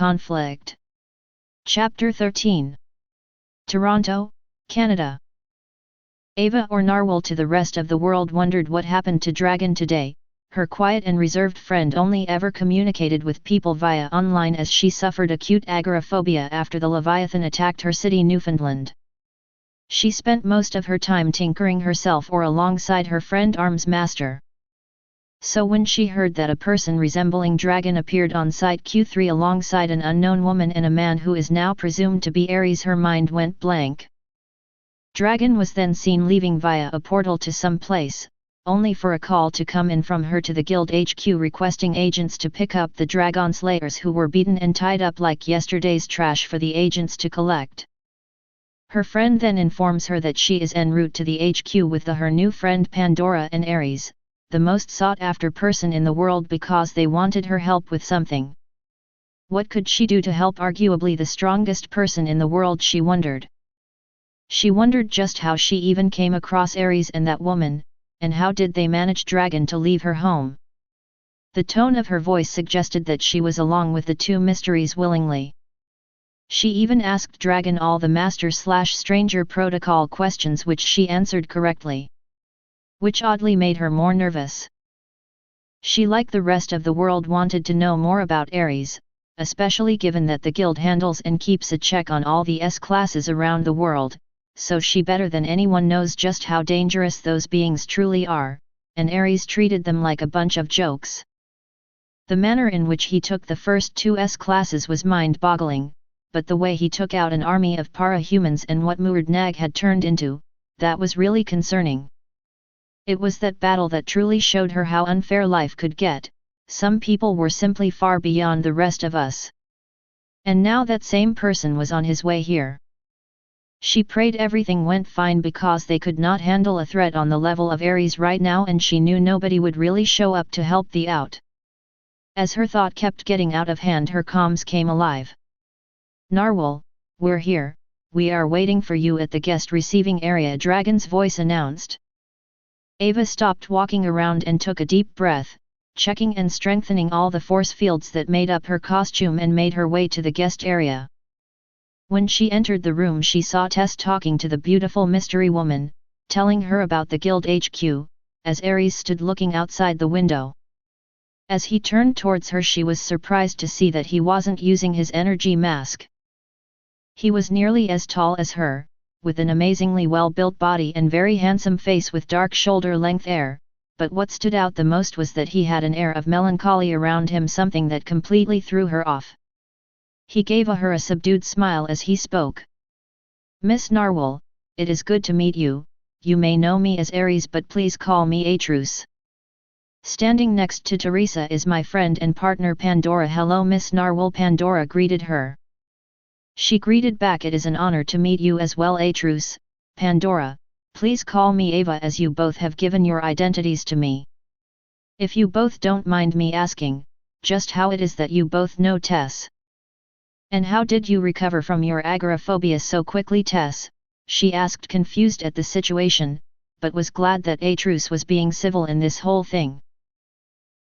conflict. Chapter 13. Toronto, Canada. Ava or Narwhal to the rest of the world wondered what happened to Dragon today. Her quiet and reserved friend only ever communicated with people via online as she suffered acute agoraphobia after the Leviathan attacked her city Newfoundland. She spent most of her time tinkering herself or alongside her friend Arms Master. So when she heard that a person resembling Dragon appeared on Site Q3 alongside an unknown woman and a man who is now presumed to be Ares, her mind went blank. Dragon was then seen leaving via a portal to some place, only for a call to come in from her to the Guild HQ requesting agents to pick up the Dragon Slayers who were beaten and tied up like yesterday's trash for the agents to collect. Her friend then informs her that she is en route to the HQ with her new friend Pandora and Ares, the most sought-after person in the world, because they wanted her help with something. What could she do to help arguably the strongest person in the world, she wondered. She wondered just how she even came across Ares and that woman, and how did they manage Dragon to leave her home. The tone of her voice suggested that she was along with the two mysteries willingly. She even asked Dragon all the Master/Stranger protocol questions, which she answered correctly, which oddly made her more nervous. She, like the rest of the world, wanted to know more about Ares, especially given that the guild handles and keeps a check on all the S-classes around the world, so she better than anyone knows just how dangerous those beings truly are, and Ares treated them like a bunch of jokes. The manner in which he took the first two S-classes was mind-boggling, but the way he took out an army of para-humans and what Muradnag had turned into, that was really concerning. It was that battle that truly showed her how unfair life could get. Some people were simply far beyond the rest of us. And now that same person was on his way here. She prayed everything went fine, because they could not handle a threat on the level of Ares right now, and she knew nobody would really show up to help the out. As her thought kept getting out of hand, her comms came alive. Narwhal, we're here, we are waiting for you at the guest receiving area, Dragon's voice announced. Ava stopped walking around and took a deep breath, checking and strengthening all the force fields that made up her costume, and made her way to the guest area. When she entered the room, she saw Tess talking to the beautiful mystery woman, telling her about the Guild HQ, as Ares stood looking outside the window. As he turned towards her, she was surprised to see that he wasn't using his energy mask. He was nearly as tall as her, with an amazingly well-built body and very handsome face with dark shoulder-length hair, but what stood out the most was that he had an air of melancholy around him, something that completely threw her off. He gave her a subdued smile as he spoke. Miss Narwhal, it is good to meet you. You may know me as Ares, but please call me Atrus. Standing next to Teresa is my friend and partner Pandora. Hello Miss Narwhal, Pandora greeted her. She greeted back, it is an honor to meet you as well Atrus. Pandora, please call me Ava, as you both have given your identities to me. If you both don't mind me asking, just how it is that you both know Tess? And how did you recover from your agoraphobia so quickly, Tess? She asked, confused at the situation, but was glad that Atrus was being civil in this whole thing.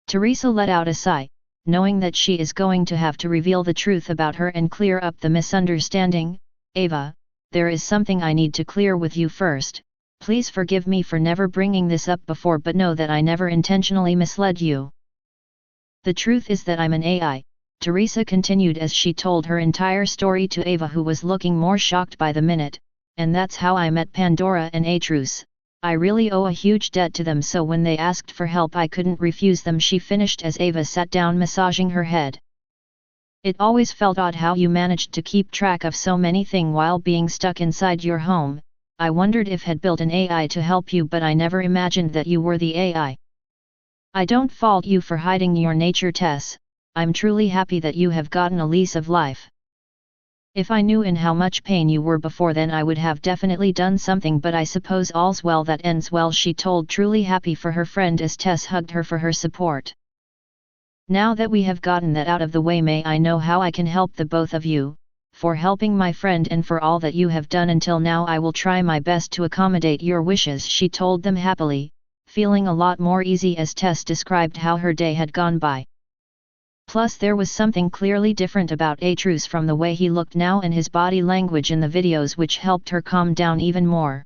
Teresa let out a sigh, knowing that she is going to have to reveal the truth about her and clear up the misunderstanding. Ava, there is something I need to clear with you first. Please forgive me for never bringing this up before, but know that I never intentionally misled you. The truth is that I'm an AI, Teresa continued as she told her entire story to Ava, who was looking more shocked by the minute, and that's how I met Pandora and Atrus. I really owe a huge debt to them, so when they asked for help I couldn't refuse them, she finished as Ava sat down massaging her head. It always felt odd how you managed to keep track of so many things while being stuck inside your home. I wondered if had built an AI to help you, but I never imagined that you were the AI. I don't fault you for hiding your nature, Tess. I'm truly happy that you have gotten a lease of life. If I knew in how much pain you were before, then I would have definitely done something, but I suppose all's well that ends well, she told, truly happy for her friend as Tess hugged her for her support. Now that we have gotten that out of the way, may I know how I can help the both of you? For helping my friend and for all that you have done until now, I will try my best to accommodate your wishes, she told them happily, feeling a lot more easy as Tess described how her day had gone by. Plus there was something clearly different about Atrus from the way he looked now and his body language in the videos which helped her calm down even more.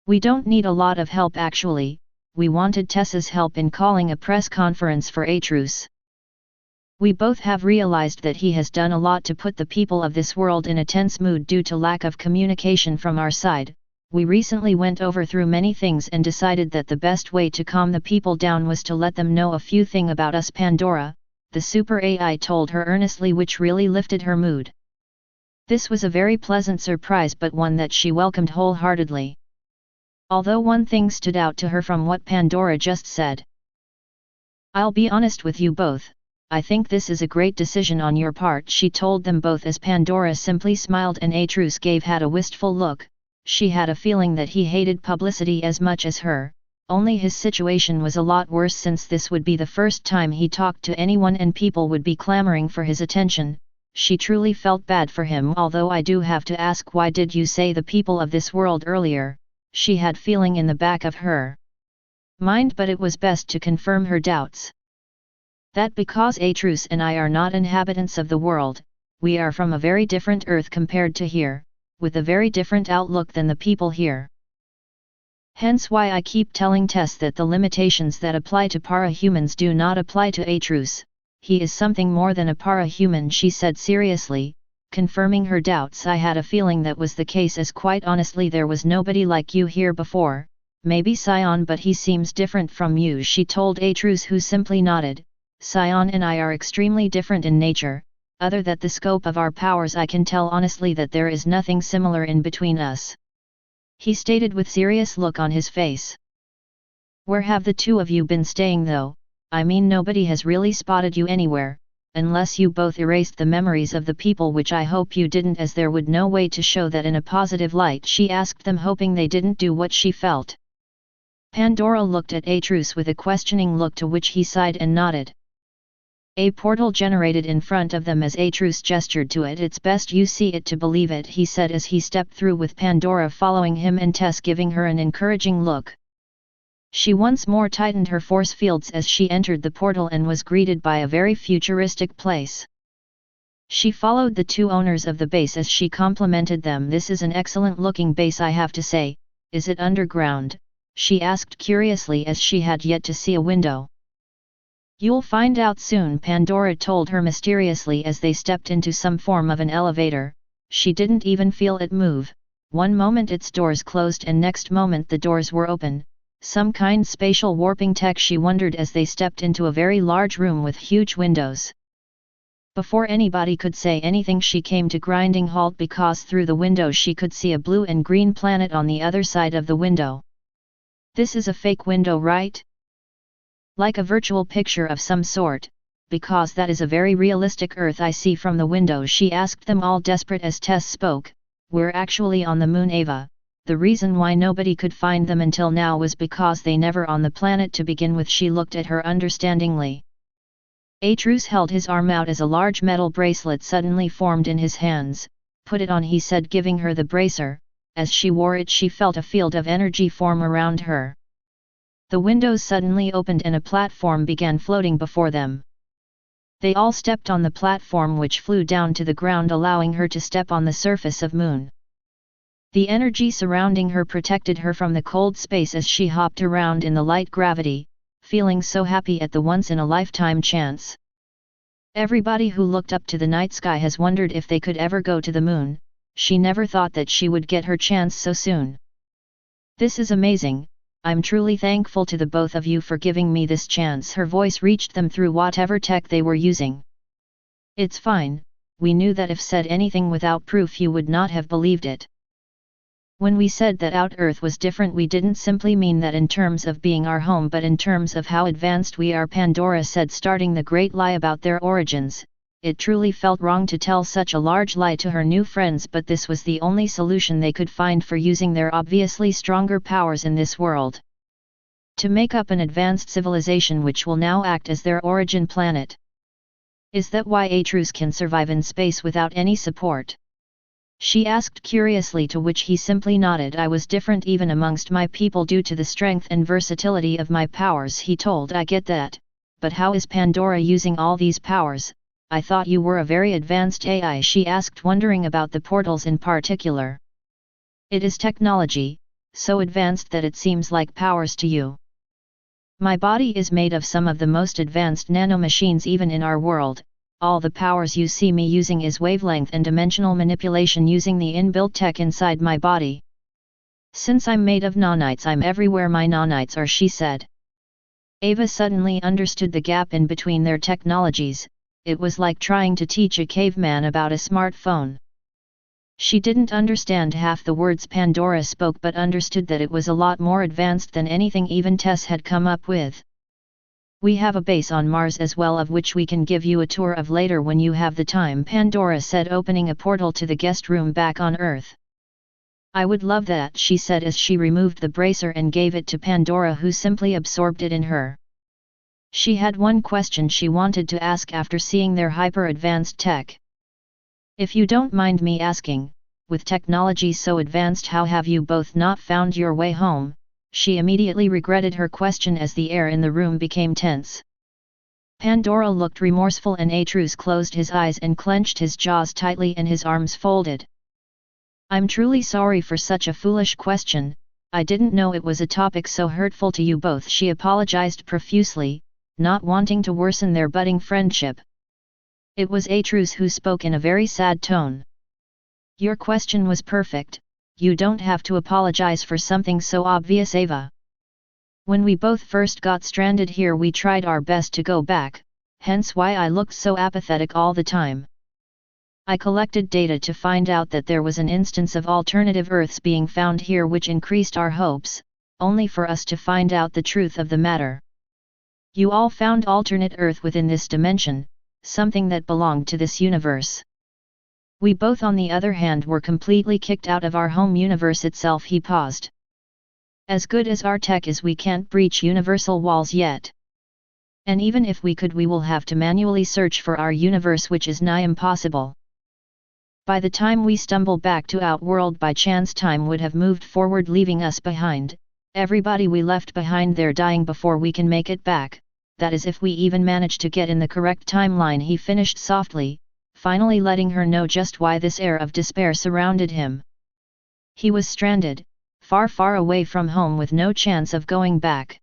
We don't need a lot of help actually, we wanted Tessa's help in calling a press conference for Atrus. We both have realized that he has done a lot to put the people of this world in a tense mood due to lack of communication from our side. We recently went over through many things and decided that the best way to calm the people down was to let them know a few things about us. Pandora, the super AI told her earnestly, which really lifted her mood. This was a very pleasant surprise, but one that she welcomed wholeheartedly. Although one thing stood out to her from what Pandora just said. I'll be honest with you both, I think this is a great decision on your part, she told them both as Pandora simply smiled and Atrus had a wistful look. She had a feeling that he hated publicity as much as her, only his situation was a lot worse since this would be the first time he talked to anyone and people would be clamoring for his attention. She truly felt bad for him. Although I do have to ask, why did you say the people of this world earlier? She had feeling in the back of her mind, but it was best to confirm her doubts. That because Atrus and I are not inhabitants of the world, we are from a very different earth compared to here, with a very different outlook than the people here. Hence why I keep telling Tess that the limitations that apply to para-humans do not apply to Atrus. He is something more than a para-human, she said seriously, confirming her doubts. I had a feeling that was the case, as quite honestly there was nobody like you here before, maybe Scion, but he seems different from you, she told Atrus, who simply nodded. Scion and I are extremely different in nature. Other than the scope of our powers, I can tell honestly that there is nothing similar in between us. He stated with serious look on his face. Where have the two of you been staying though? I mean, nobody has really spotted you anywhere, unless you both erased the memories of the people, which I hope you didn't, as there would no way to show that in a positive light, she asked them, hoping they didn't do what she felt. Pandora looked at Atrus with a questioning look, to which he sighed and nodded. A portal generated in front of them as Atrus gestured to it. It's best you see it to believe it, he said as he stepped through, with Pandora following him and Tess giving her an encouraging look. She once more tightened her force fields as she entered the portal and was greeted by a very futuristic place. She followed the two owners of the base as she complimented them. This is an excellent looking base, I have to say. Is it underground? She asked curiously, as she had yet to see a window. You'll find out soon, Pandora told her mysteriously as they stepped into some form of an elevator. She didn't even feel it move. One moment its doors closed and next moment the doors were open. Some kind spatial warping tech, she wondered as they stepped into a very large room with huge windows. Before anybody could say anything, she came to grinding halt, because through the window she could see a blue and green planet on the other side of the window. This is a fake window, right? Like a virtual picture of some sort, because that is a very realistic Earth I see from the window, she asked them, all desperate as Tess spoke. We're actually on the moon, Ava. The reason why nobody could find them until now was because they never on the planet to begin with. She looked at her understandingly. Atrus held his arm out as a large metal bracelet suddenly formed in his hands. Put it on, he said, giving her the bracer. As she wore it, she felt a field of energy form around her. The windows suddenly opened and a platform began floating before them. They all stepped on the platform, which flew down to the ground, allowing her to step on the surface of moon. The energy surrounding her protected her from the cold space as she hopped around in the light gravity, feeling so happy at the once-in-a-lifetime chance. Everybody who looked up to the night sky has wondered if they could ever go to the moon. She never thought that she would get her chance so soon. This is amazing. I'm truly thankful to the both of you for giving me this chance. Her voice reached them through whatever tech they were using. It's fine, we knew that if said anything without proof you would not have believed it. When we said that Out Earth was different, we didn't simply mean that in terms of being our home, but in terms of how advanced we are, Pandora said, starting the great lie about their origins. It truly felt wrong to tell such a large lie to her new friends, but this was the only solution they could find for using their obviously stronger powers in this world to make up an advanced civilization which will now act as their origin planet. Is that why Atrus can survive in space without any support? She asked curiously, to which he simply nodded. I was different even amongst my people due to the strength and versatility of my powers, he told. I get that, but how is Pandora using all these powers? I thought you were a very advanced AI, she asked, wondering about the portals in particular. It is technology, so advanced that it seems like powers to you. My body is made of some of the most advanced nanomachines even in our world. All the powers you see me using is wavelength and dimensional manipulation using the inbuilt tech inside my body. Since I'm made of nanites, I'm everywhere my nanites are, she said. Ava suddenly understood the gap in between their technologies. It was like trying to teach a caveman about a smartphone. She didn't understand half the words Pandora spoke, but understood that it was a lot more advanced than anything even Tess had come up with. We have a base on Mars as well, of which we can give you a tour of later when you have the time, Pandora said, opening a portal to the guest room back on Earth. I would love that, she said as she removed the bracer and gave it to Pandora, who simply absorbed it in her. She had one question she wanted to ask after seeing their hyper-advanced tech. If you don't mind me asking, with technology so advanced, how have you both not found your way home? She immediately regretted her question as the air in the room became tense. Pandora looked remorseful and Atrus closed his eyes and clenched his jaws tightly and his arms folded. I'm truly sorry for such a foolish question, I didn't know it was a topic so hurtful to you both, she apologized profusely, not wanting to worsen their budding friendship. It was Atrus who spoke in a very sad tone. Your question was perfect, you don't have to apologize for something so obvious, Ava. When we both first got stranded here we tried our best to go back, hence why I looked so apathetic all the time. I collected data to find out that there was an instance of alternative Earths being found here which increased our hopes, only for us to find out the truth of the matter. You all found alternate Earth within this dimension, something that belonged to this universe. We both on the other hand were completely kicked out of our home universe itself, he paused. As good as our tech is, we can't breach universal walls yet. And even if we could, we will have to manually search for our universe, which is nigh impossible. By the time we stumble back to Outworld by chance, time would have moved forward, leaving us behind, everybody we left behind there dying before we can make it back, that is if we even manage to get in the correct timeline, he finished softly, finally letting her know just why this air of despair surrounded him. He was stranded, far far away from home with no chance of going back.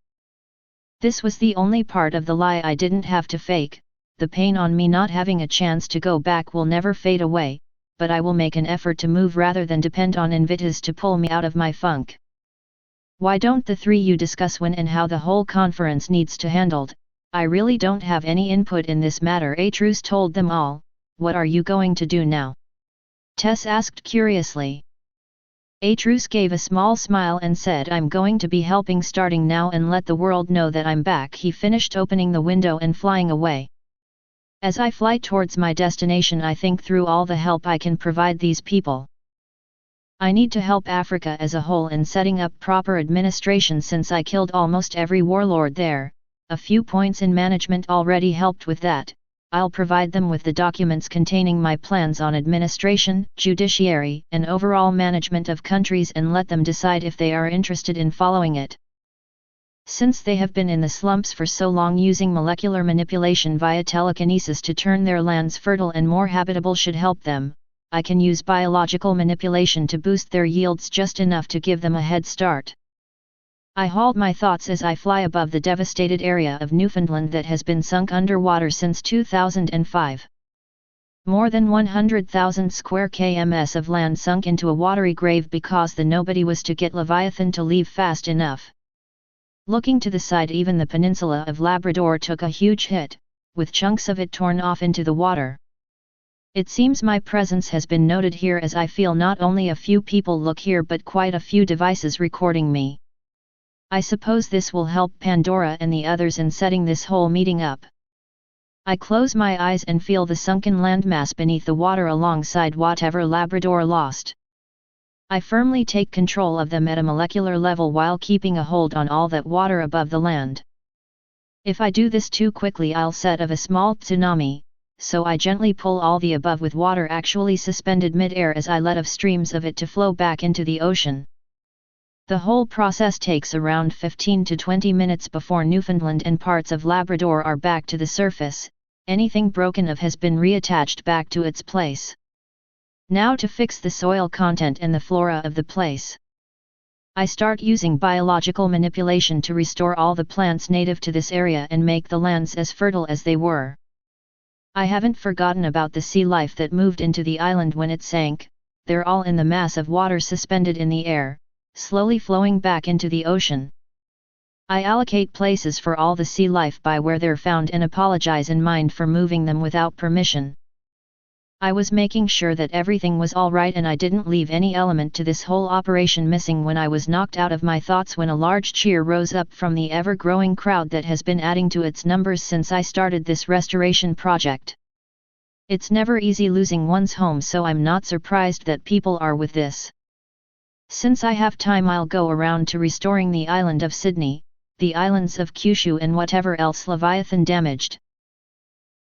This was the only part of the lie I didn't have to fake. The pain on me not having a chance to go back will never fade away, but I will make an effort to move rather than depend on Invitas to pull me out of my funk. Why don't the three you discuss when and how the whole conference needs to handled? I really don't have any input in this matter, Atrus told them all. What are you going to do now? Tess asked curiously. Atrus gave a small smile and said, I'm going to be helping starting now and let the world know that I'm back, he finished, opening the window and flying away. As I fly towards my destination, I think through all the help I can provide these people. I need to help Africa as a whole in setting up proper administration since I killed almost every warlord there. A few points in management already helped with that. I'll provide them with the documents containing my plans on administration, judiciary, and overall management of countries and let them decide if they are interested in following it. Since they have been in the slumps for so long, using molecular manipulation via telekinesis to turn their lands fertile and more habitable should help them. I can use biological manipulation to boost their yields just enough to give them a head start. I halt my thoughts as I fly above the devastated area of Newfoundland that has been sunk underwater since 2005. More than 100,000 square kms of land sunk into a watery grave because the nobody was to get Leviathan to leave fast enough. Looking to the side, even the peninsula of Labrador took a huge hit, with chunks of it torn off into the water. It seems my presence has been noted here as I feel not only a few people look here but quite a few devices recording me. I suppose this will help Pandora and the others in setting this whole meeting up. I close my eyes and feel the sunken landmass beneath the water alongside whatever Labrador lost. I firmly take control of them at a molecular level while keeping a hold on all that water above the land. If I do this too quickly, I'll set of a small tsunami, so I gently pull all the above with water actually suspended mid-air as I let of streams of it to flow back into the ocean. The whole process takes around 15 to 20 minutes before Newfoundland and parts of Labrador are back to the surface. Anything broken off has been reattached back to its place. Now to fix the soil content and the flora of the place. I start using biological manipulation to restore all the plants native to this area and make the lands as fertile as they were. I haven't forgotten about the sea life that moved into the island when it sank. They're all in the mass of water suspended in the air, slowly flowing back into the ocean. I allocate places for all the sea life by where they're found and apologize in mind for moving them without permission. I was making sure that everything was all right and I didn't leave any element to this whole operation missing when I was knocked out of my thoughts when a large cheer rose up from the ever-growing crowd that has been adding to its numbers since I started this restoration project. It's never easy losing one's home, so I'm not surprised that people are with this. Since I have time, I'll go around to restoring the island of Sydney, the islands of Kyushu and whatever else Leviathan damaged.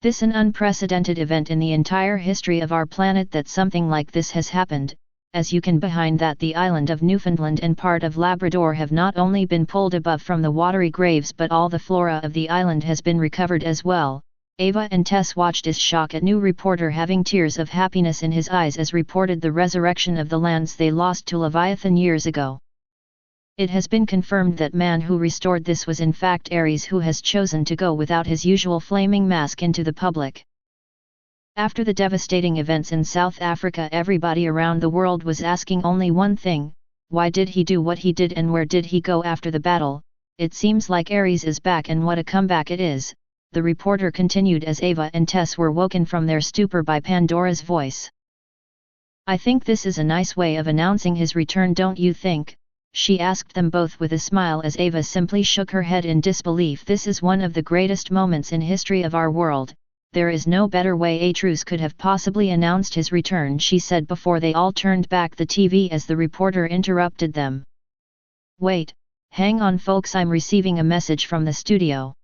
This an unprecedented event in the entire history of our planet that something like this has happened. As you can behind that, the island of Newfoundland and part of Labrador have not only been pulled above from the watery graves, but all the flora of the island has been recovered as well. Ava and Tess watched as shock at new reporter having tears of happiness in his eyes as reported the resurrection of the lands they lost to Leviathan years ago. It has been confirmed that man who restored this was in fact Ares, who has chosen to go without his usual flaming mask into the public. After the devastating events in South Africa, everybody around the world was asking only one thing: why did he do what he did and where did he go after the battle? It seems like Ares is back, and what a comeback it is, the reporter continued as Ava and Tess were woken from their stupor by Pandora's voice. I think this is a nice way of announcing his return, don't you think? She asked them both with a smile as Ava simply shook her head in disbelief. This is one of the greatest moments in history of our world. There is no better way Atrus could have possibly announced his return, she said before they all turned back the TV as the reporter interrupted them. Wait, hang on folks, I'm receiving a message from the studio.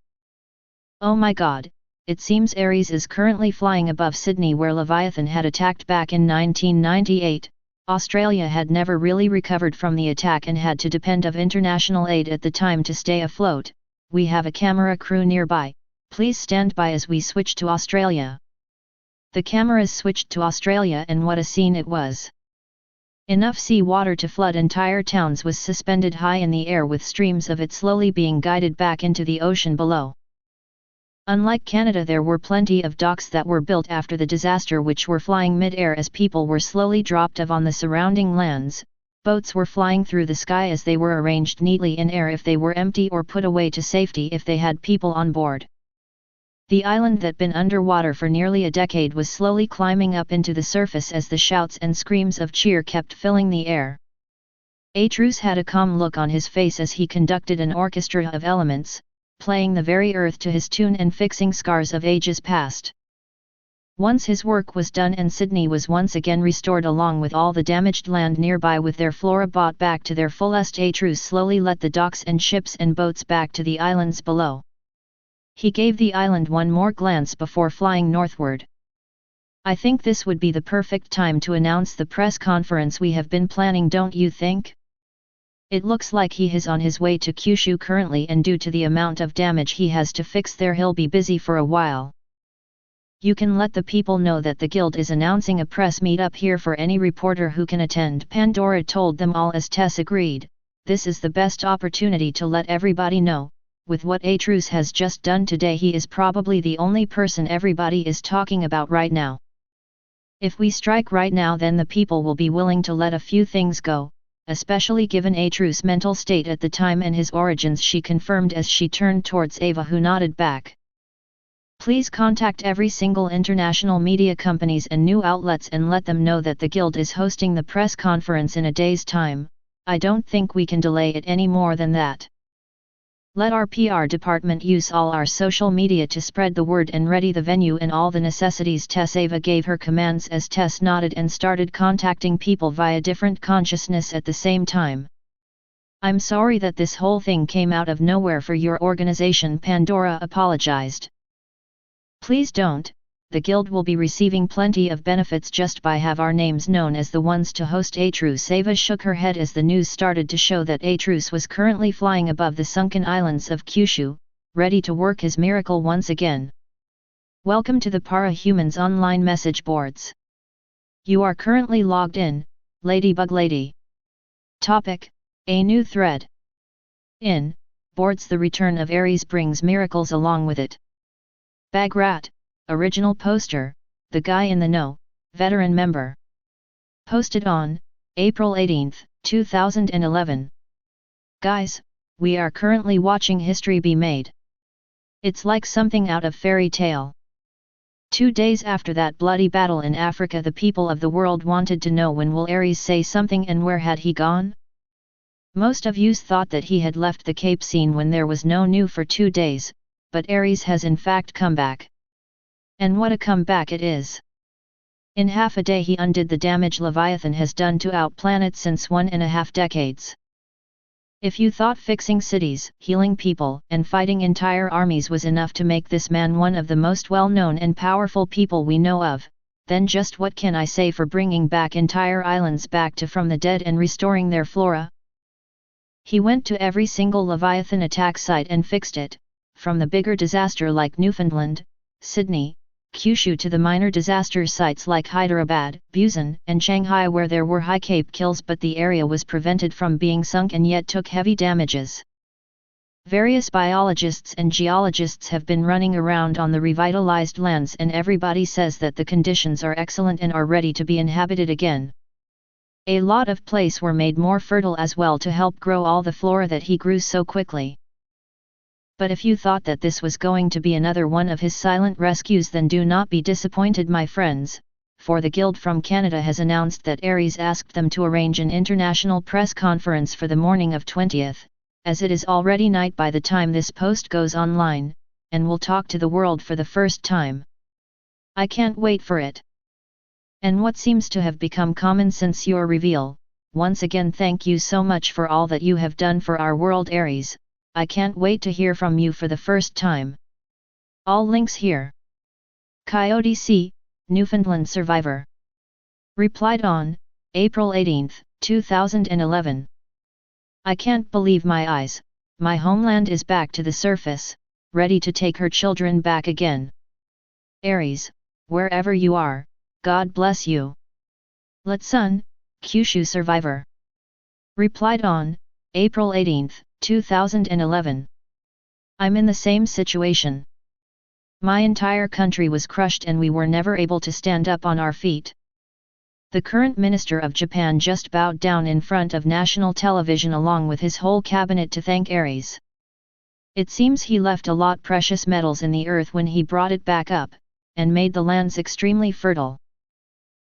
Oh my god, it seems Ares is currently flying above Sydney where Leviathan had attacked back in 1998. Australia had never really recovered from the attack and had to depend on international aid at the time to stay afloat. We have a camera crew nearby. Please stand by as we switch to Australia. The cameras switched to Australia, and what a scene it was. Enough sea water to flood entire towns was suspended high in the air, with streams of it slowly being guided back into the ocean below. Unlike Canada, there were plenty of docks that were built after the disaster which were flying mid-air as people were slowly dropped off on the surrounding lands. Boats were flying through the sky as they were arranged neatly in air if they were empty or put away to safety if they had people on board. The island that been underwater for nearly a decade was slowly climbing up into the surface as the shouts and screams of cheer kept filling the air. Atrus had a calm look on his face as he conducted an orchestra of elements, playing the very earth to his tune and fixing scars of ages past. Once his work was done and Sydney was once again restored along with all the damaged land nearby with their flora brought back to their fullest, Atrus slowly let the docks and ships and boats back to the islands below. He gave the island one more glance before flying northward. I think this would be the perfect time to announce the press conference we have been planning, don't you think? It looks like he is on his way to Kyushu currently, and due to the amount of damage he has to fix there, he'll be busy for a while. You can let the people know that the guild is announcing a press meet up here for any reporter who can attend, Pandora told them all as Tess agreed. This is the best opportunity to let everybody know. With what Atrus has just done today, he is probably the only person everybody is talking about right now. If we strike right now, then the people will be willing to let a few things go, especially given Atrus' mental state at the time and his origins, she confirmed as she turned towards Ava, who nodded back. Please contact every single international media companies and new outlets and let them know that the guild is hosting the press conference in a day's time. I don't think we can delay it any more than that. Let our PR department use all our social media to spread the word and ready the venue and all the necessities. Ava gave her commands as Tess nodded and started contacting people via different consciousness at the same time. I'm sorry that this whole thing came out of nowhere for your organization, Pandora apologized. Please don't, the guild will be receiving plenty of benefits just by have our names known as the ones to host Atrus. Ava shook her head as the news started to show that Atrus was currently flying above the sunken islands of Kyushu, ready to work his miracle once again. Welcome to the Para-Humans online message boards. You are currently logged in, Ladybug Lady. Topic: a new thread. In boards, the return of Ares brings miracles along with it. Bagrat, original poster, the guy in the know, veteran member. Posted on April 18, 2011. Guys, we are currently watching history be made. It's like something out of fairy tale. 2 days after that bloody battle in Africa, the people of the world wanted to know when will Ares say something and where had he gone? Most of yous thought that he had left the Cape scene when there was no news for 2 days, but Ares has in fact come back. And what a comeback it is! In half a day he undid the damage Leviathan has done to our planet since 1.5 decades. If you thought fixing cities, healing people, and fighting entire armies was enough to make this man one of the most well-known and powerful people we know of, then just what can I say for bringing back entire islands back to from the dead and restoring their flora? He went to every single Leviathan attack site and fixed it, from the bigger disaster like Newfoundland, Sydney, Kyushu to the minor disaster sites like Hyderabad, Busan, and Shanghai where there were high Cape kills, but the area was prevented from being sunk and yet took heavy damages. Various biologists and geologists have been running around on the revitalized lands and everybody says that the conditions are excellent and are ready to be inhabited again. A lot of places were made more fertile as well to help grow all the flora that he grew so quickly. But if you thought that this was going to be another one of his silent rescues, then do not be disappointed, my friends, for the Guild from Canada has announced that Ares asked them to arrange an international press conference for the morning of 20th, as it is already night by the time this post goes online, and will talk to the world for the first time. I can't wait for it. And what seems to have become common since your reveal, once again thank you so much for all that you have done for our world, Ares. I can't wait to hear from you for the first time. All links here. Coyote C, Newfoundland survivor. Replied on April 18, 2011. I can't believe my eyes, my homeland is back to the surface, ready to take her children back again. Ares, wherever you are, God bless you. Letsun, Kyushu survivor. Replied on April 18, 2011. I'm in the same situation. My entire country was crushed and we were never able to stand up on our feet. The current minister of Japan just bowed down in front of national television along with his whole cabinet to thank Ares. It seems he left a lot precious metals in the earth when he brought it back up, and made the lands extremely fertile.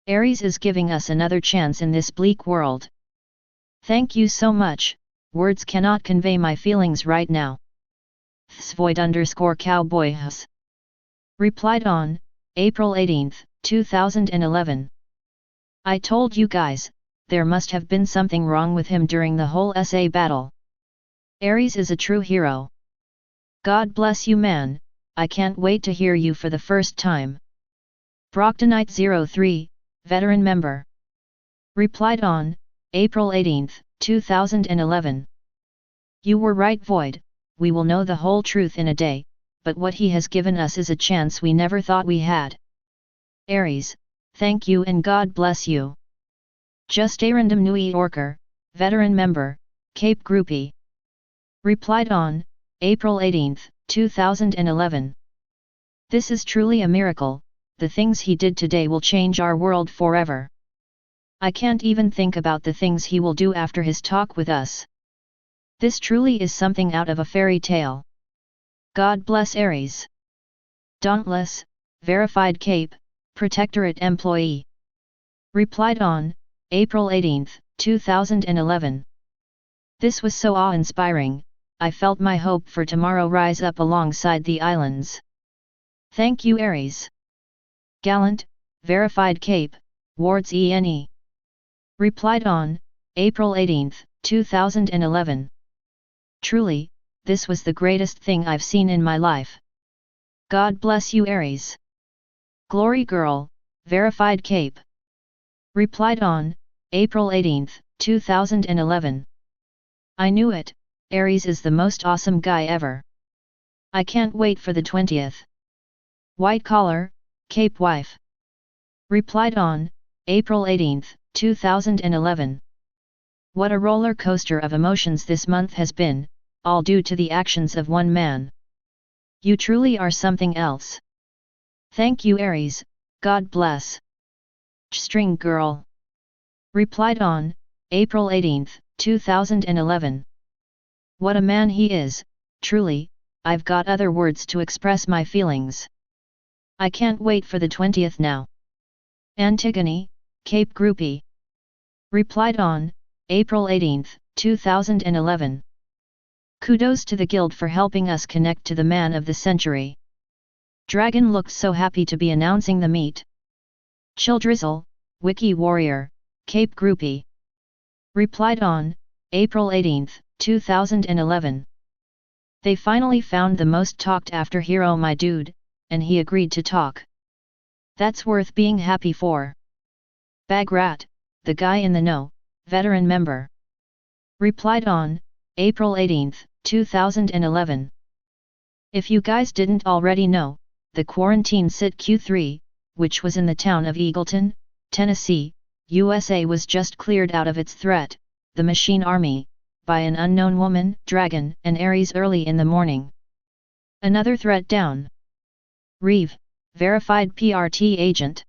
Ares is giving us another chance in this bleak world. Thank you so much. Words cannot convey my feelings right now. Svoid_cowboyhus. Replied on April 18, 2011. I told you guys, there must have been something wrong with him during the whole SA battle. Ares is a true hero. God bless you, man, I can't wait to hear you for the first time. Brocktonite03, veteran member. Replied on April 18, 2011. You were right, Void, we will know the whole truth in a day, but what he has given us is a chance we never thought we had. Ares, thank you and God bless you. Just a random Nui Orker, veteran member, Cape Groupie. Replied on April 18, 2011. This is truly a miracle, the things he did today will change our world forever. I can't even think about the things he will do after his talk with us. This truly is something out of a fairy tale. God bless Ares. Dauntless, verified Cape, Protectorate employee. Replied on April 18, 2011. This was so awe-inspiring, I felt my hope for tomorrow rise up alongside the islands. Thank you, Ares. Gallant, verified Cape, Wards ENE. Replied on April 18, 2011. Truly, this was the greatest thing I've seen in my life. God bless you, Ares. Glory girl, verified Cape. Replied on, April 18, 2011. I knew it, Aries is the most awesome guy ever. I can't wait for the 20th. White collar, Cape wife. Replied on, April 18, 2011. What a roller coaster of emotions this month has been, all due to the actions of one man. You truly are something else. Thank you Aries, God bless. String girl. Replied on, April 18, 2011. What a man he is, truly, I've got other words to express my feelings. I can't wait for the 20th now. Antigone, Cape groupie. Replied on, April 18, 2011. Kudos to the guild for helping us connect to the man of the century. Dragon looked so happy to be announcing the meet. Childrizzle, Wiki warrior, Cape groupie. Replied on, April 18, 2011. They finally found the most talked after hero my dude, and he agreed to talk. That's worth being happy for. Bagrat, the guy in the know, veteran member. Replied on, April 18, 2011. If you guys didn't already know, the quarantine sit Q3, which was in the town of Eagleton, Tennessee, USA was just cleared out of its threat, the Machine Army, by an unknown woman, Dragon, and Aries early in the morning. Another threat down. Reeve, verified PRT agent.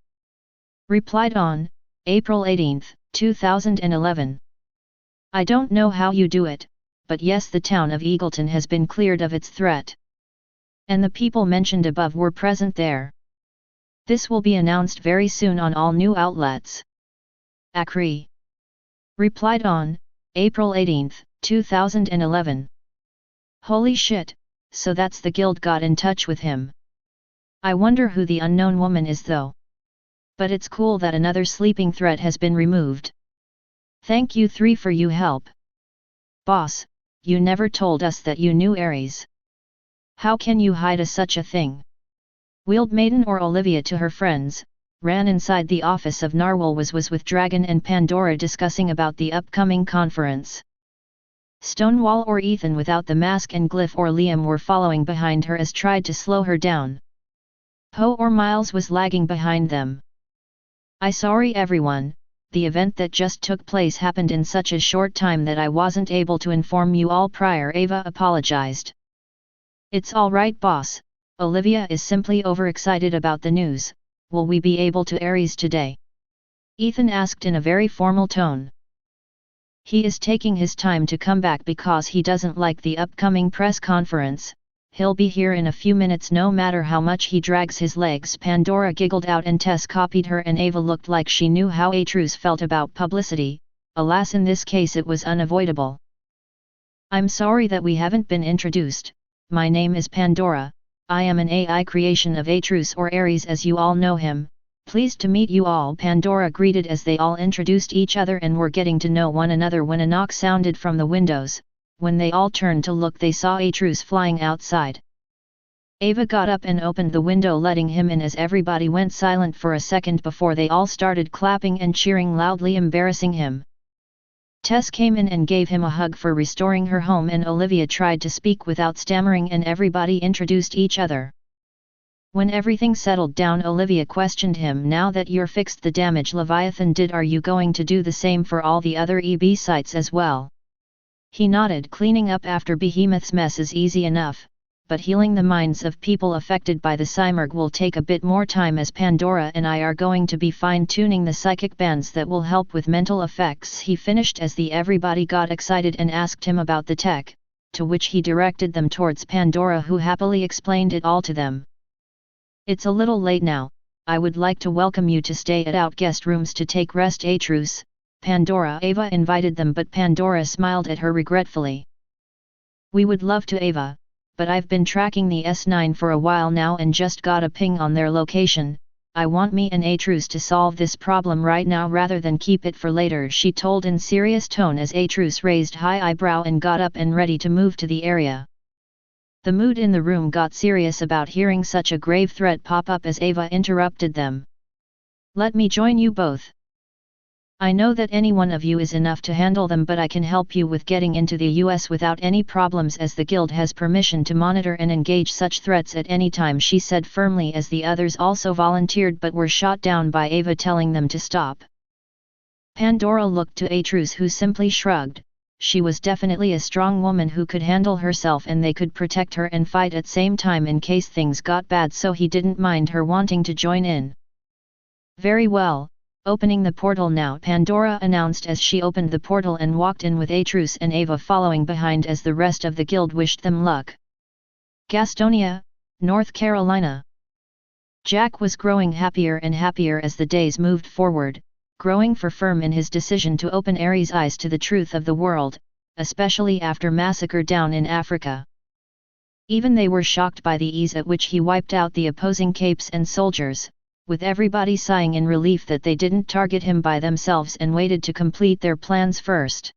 Replied on, April 18, 2011. I don't know how you do it, but yes, the town of Eagleton has been cleared of its threat. And the people mentioned above were present there. This will be announced very soon on all new outlets. Acri. Replied on, April 18, 2011. Holy shit, so that's the guild got in touch with him. I wonder who the unknown woman is though. But it's cool that another sleeping threat has been removed. Thank you 3 for you help. Boss, you never told us that you knew Aries. How can you hide such a thing? Wheeled Maiden or Olivia to her friends, ran inside the office of Narwhal was with Dragon and Pandora discussing about the upcoming conference. Stonewall or Ethan without the mask and Glyph or Liam were following behind her as tried to slow her down. Poe or Miles was lagging behind them. I sorry everyone, the event that just took place happened in such a short time that I wasn't able to inform you all prior. Ava apologized. It's alright boss, Olivia is simply overexcited about the news. Will we be able to Aries today? Ethan asked in a very formal tone. He is taking his time to come back because he doesn't like the upcoming press conference. He'll be here in a few minutes no matter how much he drags his legs. Pandora giggled out and Tess copied her and Ava looked like she knew how Atrus felt about publicity. Alas, in this case it was unavoidable. I'm sorry that we haven't been introduced. My name is Pandora. I am an AI creation of Atrus or Aries as you all know him. Pleased to meet you all. Pandora greeted as they all introduced each other and were getting to know one another when a knock sounded from the windows. When they all turned to look they saw Atrus flying outside. Ava got up and opened the window letting him in as everybody went silent for a second before they all started clapping and cheering loudly, embarrassing him. Tess came in and gave him a hug for restoring her home, and Olivia tried to speak without stammering and everybody introduced each other. When everything settled down Olivia questioned him, now that you're fixed the damage Leviathan did, are you going to do the same for all the other EB sites as well? He nodded. Cleaning up after Behemoth's mess is easy enough, but healing the minds of people affected by the Cymurg will take a bit more time, as Pandora and I are going to be fine-tuning the psychic bands that will help with mental effects. He finished as everybody got excited and asked him about the tech, to which he directed them towards Pandora, who happily explained it all to them. It's a little late now, I would like to welcome you to stay at out guest rooms to take rest. Atrus, Pandora. Ava invited them, but Pandora smiled at her regretfully. We would love to, Ava, but I've been tracking the S9 for a while now and just got a ping on their location. I want me and Atrus to solve this problem right now rather than keep it for later, she told in serious tone as Atrus raised high eyebrow and got up and ready to move to the area. The mood in the room got serious about hearing such a grave threat pop up as Ava interrupted them. Let me join you both. I know that any one of you is enough to handle them, but I can help you with getting into the US without any problems, as the guild has permission to monitor and engage such threats at any time, she said firmly, as the others also volunteered but were shot down by Ava telling them to stop. Pandora looked to Atrus, who simply shrugged. She was definitely a strong woman who could handle herself, and they could protect her and fight at same time in case things got bad, so he didn't mind her wanting to join in. Very well. Opening the portal now, Pandora announced as she opened the portal and walked in with Atrus and Ava following behind as the rest of the guild wished them luck. Gastonia, North Carolina. Jack was growing happier and happier as the days moved forward, growing firm in his decision to open Ares' eyes to the truth of the world, especially after massacre down in Africa. Even they were shocked by the ease at which he wiped out the opposing capes and soldiers, with everybody sighing in relief that they didn't target him by themselves and waited to complete their plans first.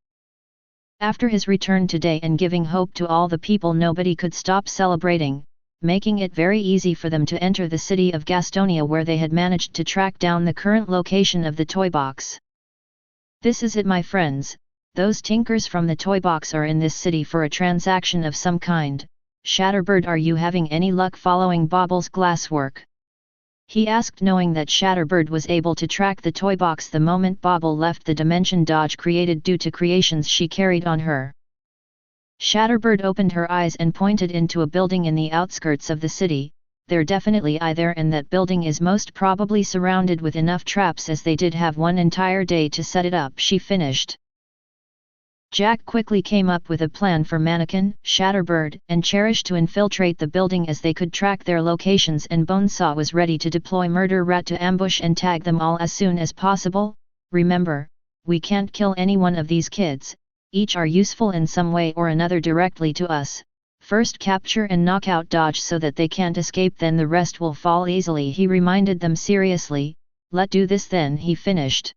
After his return today and giving hope to all the people, nobody could stop celebrating, making it very easy for them to enter the city of Gastonia, where they had managed to track down the current location of the toy box. This is it, my friends. Those tinkers from the toy box are in this city for a transaction of some kind. Shatterbird, are you having any luck following Bobble's glasswork? He asked, knowing that Shatterbird was able to track the toy box the moment Bobble left the dimension dodge created due to creations she carried on her. Shatterbird opened her eyes and pointed into a building in the outskirts of the city. There definitely are there, and that building is most probably surrounded with enough traps, as they did have one entire day to set it up, she finished. Jack quickly came up with a plan for Mannequin, Shatterbird, and Cherish to infiltrate the building as they could track their locations, and Bonesaw was ready to deploy Murder Rat to ambush and tag them all as soon as possible. Remember, we can't kill any one of these kids, each are useful in some way or another directly to us. First capture and knock out Dodge so that they can't escape, then the rest will fall easily, he reminded them seriously. Let's do this then, he finished.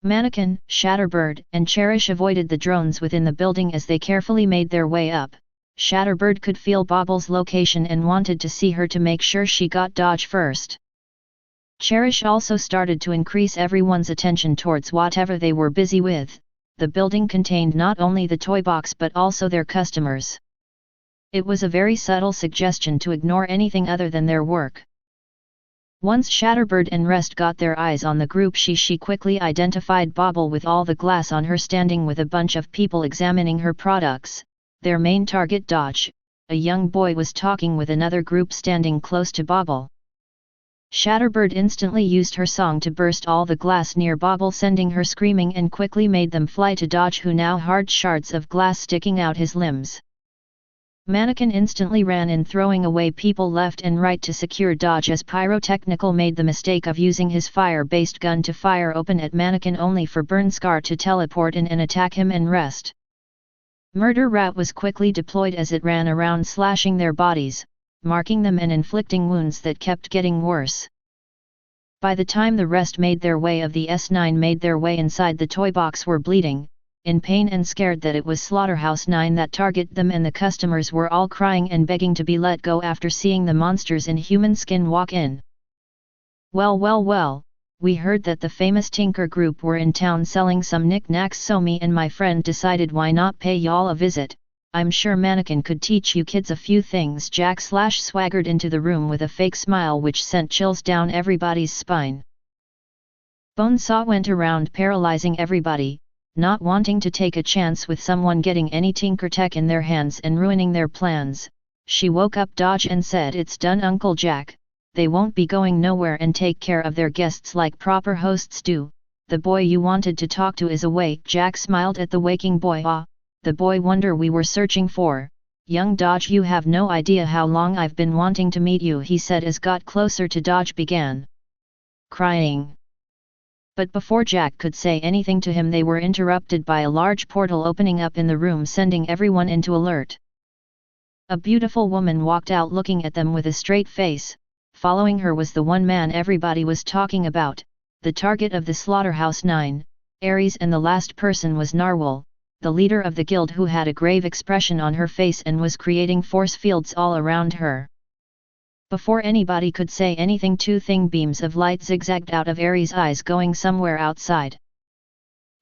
Mannequin, Shatterbird, and Cherish avoided the drones within the building as they carefully made their way up. Shatterbird could feel Bobble's location and wanted to see her to make sure she got Dodge first. Cherish also started to increase everyone's attention towards whatever they were busy with. The building contained not only the toy box but also their customers. It was a very subtle suggestion to ignore anything other than their work. Once Shatterbird and rest got their eyes on the group, she quickly identified Bobble with all the glass on her, standing with a bunch of people examining her products. Their main target, Dodge, a young boy, was talking with another group standing close to Bobble. Shatterbird instantly used her song to burst all the glass near Bobble, sending her screaming, and quickly made them fly to Dodge, who now had shards of glass sticking out his limbs. Mannequin instantly ran in, throwing away people left and right to secure Dodge, as Pyrotechnical made the mistake of using his fire-based gun to fire open at Mannequin, only for Burnscar to teleport in and attack him and rest. Murder Rat was quickly deployed as it ran around, slashing their bodies, marking them and inflicting wounds that kept getting worse. By the time the rest made their way of the S9 made their way inside the toy box, were bleeding, in pain and scared that it was Slaughterhouse 9 that targeted them, and the customers were all crying and begging to be let go after seeing the monsters in human skin walk in. Well, we heard that the famous Tinker Group were in town selling some knickknacks, so me and my friend decided why not pay y'all a visit. I'm sure Mannequin could teach you kids a few things. Jack swaggered into the room with a fake smile which sent chills down everybody's spine. Bonesaw went around paralyzing everybody, not wanting to take a chance with someone getting any Tinker Tech in their hands and ruining their plans. She woke up Dodge and said, "It's done, Uncle Jack. They won't be going nowhere and take care of their guests like proper hosts do. The boy you wanted to talk to is awake." Jack smiled at the waking boy. "Ah, the boy wonder we were searching for. Young Dodge, you have no idea how long I've been wanting to meet you," he said as got closer to Dodge began crying. But before Jack could say anything to him, they were interrupted by a large portal opening up in the room, sending everyone into alert. A beautiful woman walked out looking at them with a straight face. Following her was the one man everybody was talking about, the target of the Slaughterhouse 9, Ares, and the last person was Narwhal, the leader of the guild, who had a grave expression on her face and was creating force fields all around her. Before anybody could say anything, two thin beams of light zigzagged out of Ares' eyes going somewhere outside.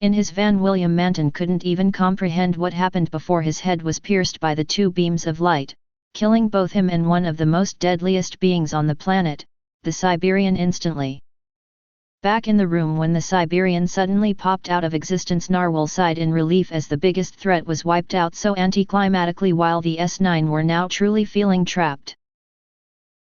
In his van, William Manton couldn't even comprehend what happened before his head was pierced by the two beams of light, killing both him and one of the most deadliest beings on the planet, the Siberian, instantly. Back in the room, when the Siberian suddenly popped out of existence, Narwhal sighed in relief as the biggest threat was wiped out so anticlimactically, while the S9 were now truly feeling trapped.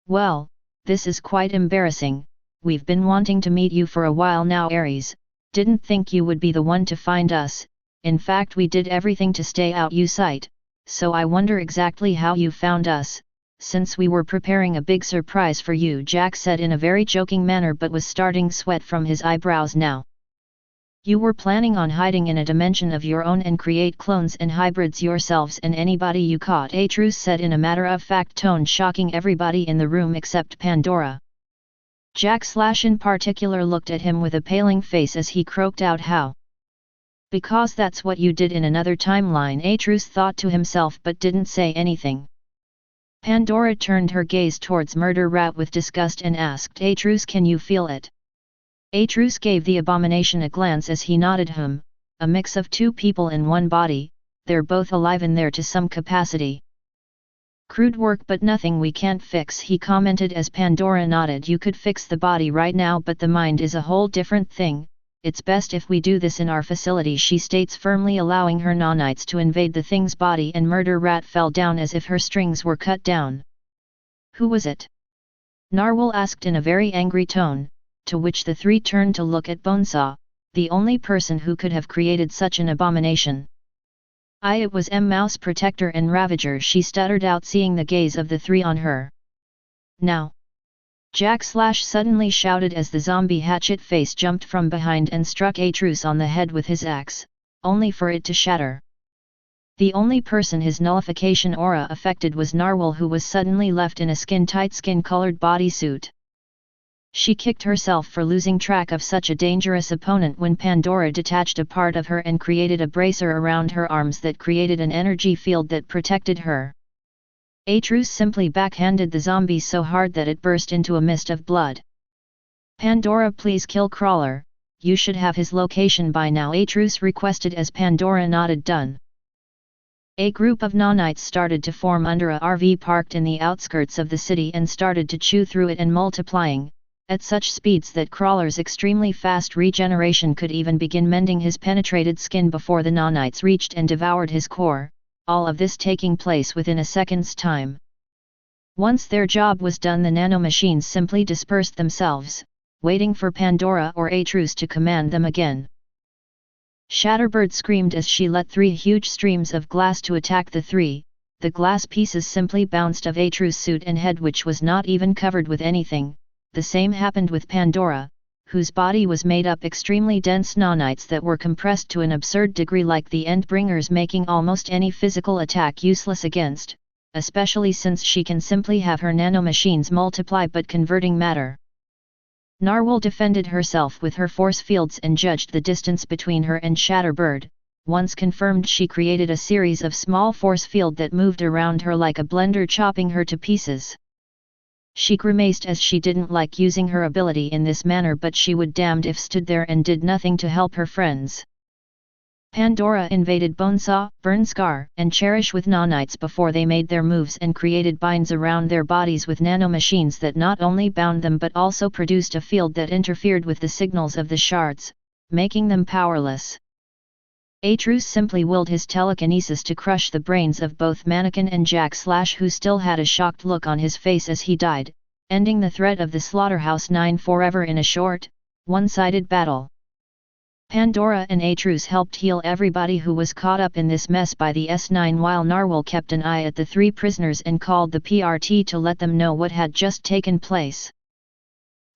"Well, this is quite embarrassing. We've been wanting to meet you for a while now, Ares. Didn't think you would be the one to find us. In fact, we did everything to stay out of sight, so I wonder exactly how you found us, since we were preparing a big surprise for you," Jack said in a very joking manner, but was starting sweat from his eyebrows now. "You were planning on hiding in a dimension of your own and create clones and hybrids yourselves and anybody you caught," Atrus said in a matter-of-fact tone, shocking everybody in the room except Pandora. Jack in particular looked at him with a paling face as he croaked out, "How?" "Because that's what you did in another timeline," Atrus thought to himself, but didn't say anything. Pandora turned her gaze towards Murder Rat with disgust and asked, "Atrus, can you feel it?" Atrus gave the abomination a glance as he nodded. A mix of two people in one body, they're both alive in there to some capacity." "Crude work, but nothing we can't fix," he commented as Pandora nodded. "You could fix the body right now, but the mind is a whole different thing. It's best if we do this in our facility," she states firmly, allowing her nanites to invade the thing's body, and Murder Rat fell down as if her strings were cut down. "Who was it?" Narwhal asked in a very angry tone, to which the three turned to look at Bonesaw, the only person who could have created such an abomination. It was Mouse Protector and Ravager," she stuttered out, seeing the gaze of the three on her. "Now!" Jack suddenly shouted as the zombie hatchet face jumped from behind and struck Atrus on the head with his axe, only for it to shatter. The only person his nullification aura affected was Narwhal, who was suddenly left in a skin-tight skin-colored bodysuit. She kicked herself for losing track of such a dangerous opponent when Pandora detached a part of her and created a bracer around her arms that created an energy field that protected her. Atrus simply backhanded the zombie so hard that it burst into a mist of blood. "Pandora, please kill Crawler, you should have his location by now," Atrus requested as Pandora nodded. "Done." A group of nanites started to form under a RV parked in the outskirts of the city and started to chew through it and multiplying, at such speeds that Crawler's extremely fast regeneration could even begin mending his penetrated skin before the nanites reached and devoured his core, all of this taking place within a second's time. Once their job was done, the nanomachines simply dispersed themselves, waiting for Pandora or Atrus to command them again. Shatterbird screamed as she let three huge streams of glass to attack the three. The glass pieces simply bounced off Atrus' suit and head, which was not even covered with anything. The same happened with Pandora, whose body was made up extremely dense nanites that were compressed to an absurd degree, like the Endbringers, making almost any physical attack useless against, especially since she can simply have her nanomachines multiply but converting matter. Narwhal defended herself with her force fields and judged the distance between her and Shatterbird. Once confirmed, she created a series of small force field that moved around her like a blender, chopping her to pieces. She grimaced as she didn't like using her ability in this manner, but she would damned if stood there and did nothing to help her friends. Pandora invaded Bonesaw, Burnscar, and Cherish with nanites before they made their moves and created binds around their bodies with nanomachines that not only bound them but also produced a field that interfered with the signals of the shards, making them powerless. Atrus simply willed his telekinesis to crush the brains of both Mannequin and Jack, who still had a shocked look on his face as he died, ending the threat of the Slaughterhouse 9 forever in a short, one-sided battle. Pandora and Atrus helped heal everybody who was caught up in this mess by the S9, while Narwhal kept an eye at the three prisoners and called the PRT to let them know what had just taken place.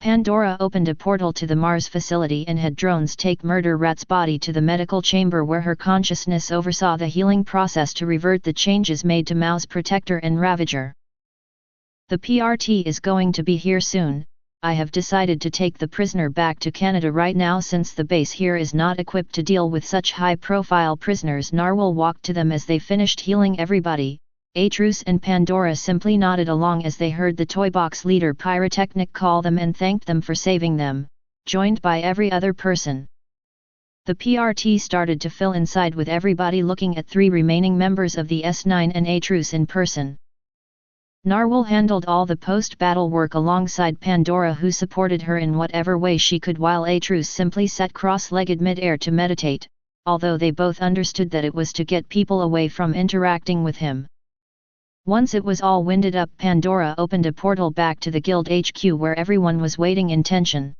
Pandora opened a portal to the Mars facility and had drones take Murder Rat's body to the medical chamber, where her consciousness oversaw the healing process to revert the changes made to Mouse Protector and Ravager. "The PRT is going to be here soon," I have decided to take the prisoner back to Canada right now since the base here is not equipped to deal with such high-profile prisoners. Narwhal walked to them as they finished healing everybody. Atrus and Pandora simply nodded along as they heard the toy box leader Pyrotechnic call them and thanked them for saving them, joined by every other person. The PRT started to fill inside with everybody looking at 3 remaining members of the S9 and Atrus in person. Narwhal handled all the post-battle work alongside Pandora, who supported her in whatever way she could, while Atrus simply sat cross-legged mid-air to meditate, although they both understood that it was to get people away from interacting with him. Once it was all winded up, Pandora opened a portal back to the guild HQ where everyone was waiting in tension.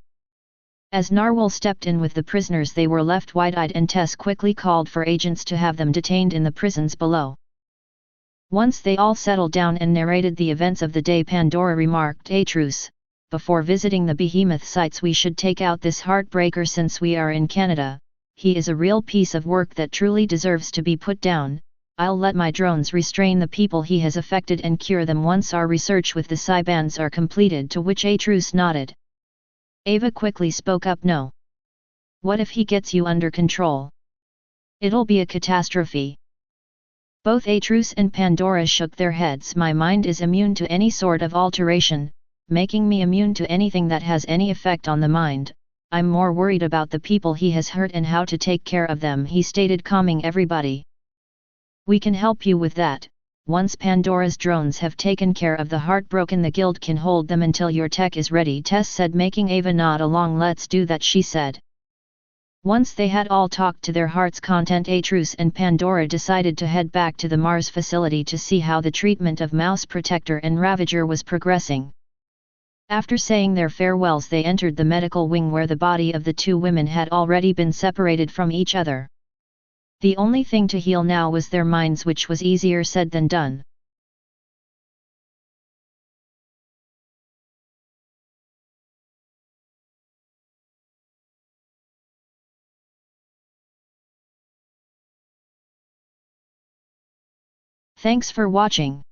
As Narwhal stepped in with the prisoners, they were left wide-eyed, and Tess quickly called for agents to have them detained in the prisons below. Once they all settled down and narrated the events of the day, Pandora remarked, "Atrus, before visiting the behemoth sites we should take out this heartbreaker since we are in Canada. He is a real piece of work that truly deserves to be put down. I'll let my drones restrain the people he has affected and cure them once our research with the Cybans are completed," to which Atrus nodded. Ava quickly spoke up, "No. What if he gets you under control? It'll be a catastrophe." Both Atrus and Pandora shook their heads. "My mind is immune to any sort of alteration, making me immune to anything that has any effect on the mind. I'm more worried about the people he has hurt and how to take care of them," he stated, calming everybody. "We can help you with that. Once Pandora's drones have taken care of the heartbroken, the guild can hold them until your tech is ready," Tess said, making Ava nod along. "Let's do that," she said. Once they had all talked to their heart's content, Atrus and Pandora decided to head back to the Mars facility to see how the treatment of Mouse Protector and Ravager was progressing. After saying their farewells, they entered the medical wing where the body of the 2 women had already been separated from each other. The only thing to heal now was their minds, which was easier said than done. Thanks for watching.